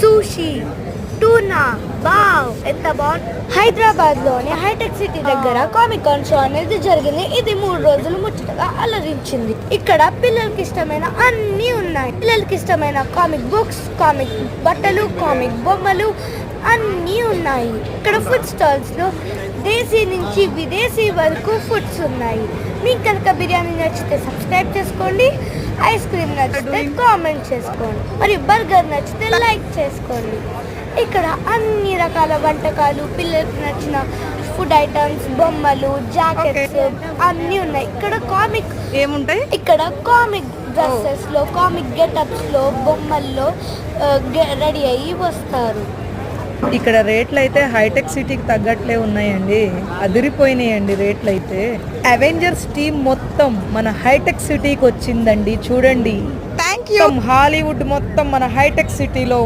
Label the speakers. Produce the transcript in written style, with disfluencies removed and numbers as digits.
Speaker 1: Sushee, టూనా, wow ఎంత బాగుంది. హైదరాబాద్ లోని హైటెక్ సిటీ దగ్గర కామిక్ కాన్ షో అనేది జరిగింది. ఇది 3 రోజులు ముచ్చటగా అలరించింది. ఇక్కడ పిల్లలకి ఇష్టమైన అన్నీ ఉన్నాయి. పిల్లలకి ఇష్టమైన కామిక్ బుక్స్, కామిక్ బట్టలు, కామిక్ బొమ్మలు అన్నీ ఉన్నాయి. ఇక్కడ ఫుడ్ స్టాల్స్ లో దేశీ నుంచి విదేశీ వరకు ఫుడ్స్ ఉన్నాయి. మీకు కనుక బిర్యానీ నచ్చితే సబ్స్క్రైబ్ చేసుకోండి, ఐస్ క్రీమ్ నచ్చితే కామెంట్ చేసుకోండి, మరియు బర్గర్ నచ్చితే లైక్ చేసుకోండి. ఇక్కడ అన్ని రకాల వంటకాలు, పిల్లలకు నచ్చిన ఫుడ్ ఐటమ్స్, బొమ్మలు, జాకెట్స్ అన్నీ ఉన్నాయి. ఇక్కడ కామిక్
Speaker 2: ఏముంటాయి?
Speaker 1: ఇక్కడ కామిక్ డ్రెస్సెస్ లో, కామిక్ గెటప్స్ లో, బొమ్మల్లో రెడీ అయ్యి వస్తారు.
Speaker 2: ఇక్కడ రేట్లు అయితే హైటెక్ సిటీకి తగ్గట్లే ఉన్నాయండి. అదిరిపోయినాయండి రేట్లు అయితే. అవెంజర్స్ టీమ్ మొత్తం మన హైటెక్ సిటీకి వచ్చిందండి. చూడండి, హాలీవుడ్ మొత్తం మన హైటెక్ సిటీలో